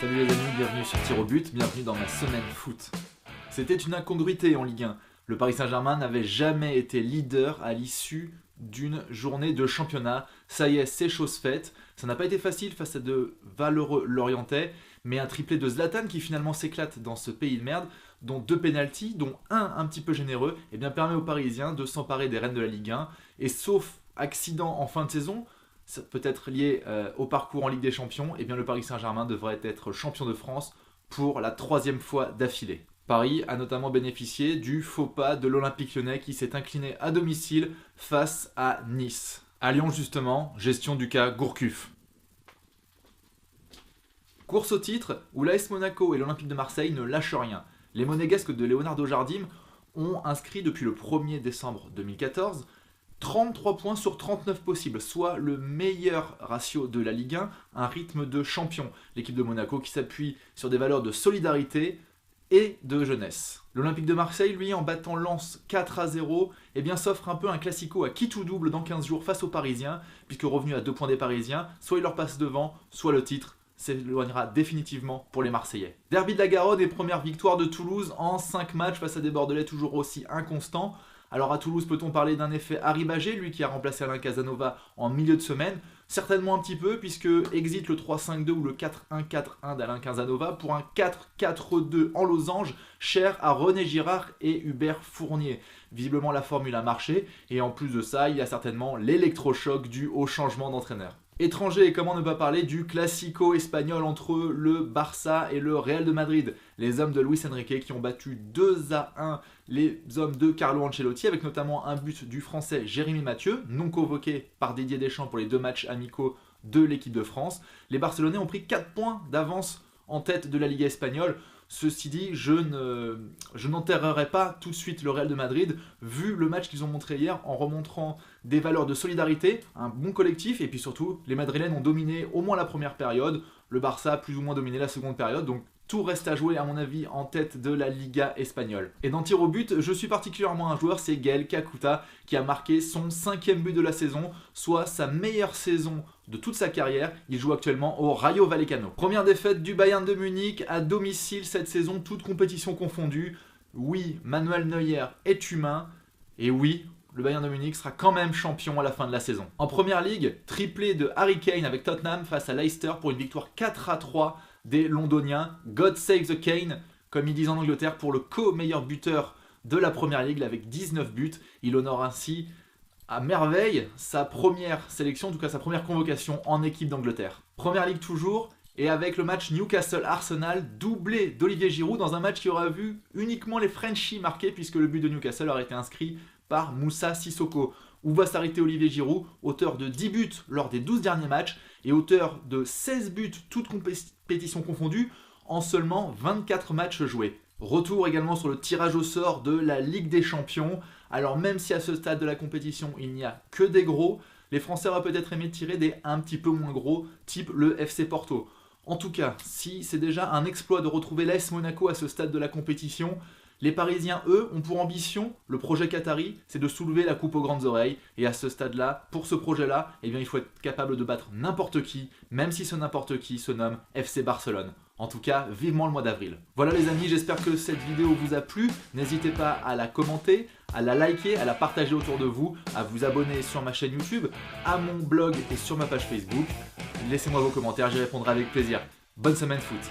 Salut les amis, bienvenue sur Tir au but, bienvenue dans ma semaine foot. C'était une incongruité en Ligue 1. Le Paris Saint-Germain n'avait jamais été leader à l'issue d'une journée de championnat. Ça y est, c'est chose faite. Ça n'a pas été facile face à de valeureux Lorientais, mais un triplé de Zlatan qui finalement s'éclate dans ce pays de merde, dont 2 pénaltys, dont un petit peu généreux, et bien permet aux Parisiens de s'emparer des rênes de la Ligue 1. Et sauf accident en fin de saison, ça peut être lié au parcours en Ligue des Champions, et bien le Paris Saint-Germain devrait être champion de France pour la 3e fois d'affilée. Paris a notamment bénéficié du faux pas de l'Olympique Lyonnais qui s'est incliné à domicile face à Nice. À Lyon justement, gestion du cas Gourcuff. Course au titre où l'AS Monaco et l'Olympique de Marseille ne lâchent rien. Les monégasques de Leonardo Jardim ont inscrit depuis le 1er décembre 2014 33 points sur 39 possibles, soit le meilleur ratio de la Ligue 1, un rythme de champion. L'équipe de Monaco qui s'appuie sur des valeurs de solidarité et de jeunesse. L'Olympique de Marseille, lui, en battant Lens 4-0, eh bien, s'offre un peu un classico à qui tout double dans 15 jours face aux Parisiens, puisque revenu à 2 points des Parisiens, soit il leur passe devant, soit le titre s'éloignera définitivement pour les Marseillais. Derby de la Garonne et première victoire de Toulouse en 5 matchs face à des Bordelais toujours aussi inconstants. Alors à Toulouse, peut-on parler d'un effet Harry Bagé, lui qui a remplacé Alain Casanova en milieu de semaine? Certainement un petit peu, puisque exit le 3-5-2 ou le 4-1-4-1 d'Alain Casanova pour un 4-4-2 en losange, cher à René Girard et Hubert Fournier. Visiblement la formule a marché, et en plus de ça, il y a certainement l'électrochoc dû au changement d'entraîneur. Étranger, et comment ne pas parler du classico espagnol entre le Barça et le Real de Madrid. Les hommes de Luis Enrique qui ont battu 2-1 les hommes de Carlo Ancelotti, avec notamment un but du français Jérémy Mathieu, non convoqué par Didier Deschamps pour les 2 matchs amicaux de l'équipe de France. Les Barcelonais ont pris 4 points d'avance en tête de la Liga espagnole. Ceci dit, je n'enterrerai pas tout de suite le Real de Madrid, vu le match qu'ils ont montré hier en remontrant des valeurs de solidarité, un bon collectif, et puis surtout, les Madrilènes ont dominé au moins la première période, le Barça a plus ou moins dominé la seconde période, donc tout reste à jouer à mon avis en tête de la Liga espagnole. Et dans tir au but, je suis particulièrement un joueur, c'est Gaël Kakuta, qui a marqué son 5e but de la saison, soit sa meilleure saison de toute sa carrière. Il joue actuellement au Rayo Vallecano. Première défaite du Bayern de Munich à domicile cette saison, toute compétition confondue. Oui, Manuel Neuer est humain, et oui, le Bayern de Munich sera quand même champion à la fin de la saison. En première ligue, triplé de Harry Kane avec Tottenham face à Leicester pour une victoire 4-3 des Londoniens. God save the Kane, comme ils disent en Angleterre, pour le co-meilleur buteur de la première ligue avec 19 buts. Il honore ainsi à merveille sa première sélection, en tout cas sa première convocation en équipe d'Angleterre. Première ligue toujours, et avec le match Newcastle-Arsenal, doublé d'Olivier Giroud dans un match qui aura vu uniquement les Frenchies marquer, puisque le but de Newcastle aurait été inscrit par Moussa Sissoko. Où va s'arrêter Olivier Giroud, auteur de 10 buts lors des 12 derniers matchs et auteur de 16 buts, toutes compétitions confondues, en seulement 24 matchs joués. Retour également sur le tirage au sort de la Ligue des Champions. Alors même si à ce stade de la compétition il n'y a que des gros, les Français auraient peut-être aimé tirer des un petit peu moins gros, type le FC Porto. En tout cas, si c'est déjà un exploit de retrouver l'AS Monaco à ce stade de la compétition, les Parisiens, eux, ont pour ambition, le projet Qatari, c'est de soulever la coupe aux grandes oreilles. Et à ce stade-là, pour ce projet-là, eh bien, il faut être capable de battre n'importe qui, même si ce n'importe qui se nomme FC Barcelone. En tout cas, vivement le mois d'avril. Voilà les amis, j'espère que cette vidéo vous a plu. N'hésitez pas à la commenter, à la liker, à la partager autour de vous, à vous abonner sur ma chaîne YouTube, à mon blog et sur ma page Facebook. Laissez-moi vos commentaires, j'y répondrai avec plaisir. Bonne semaine foot.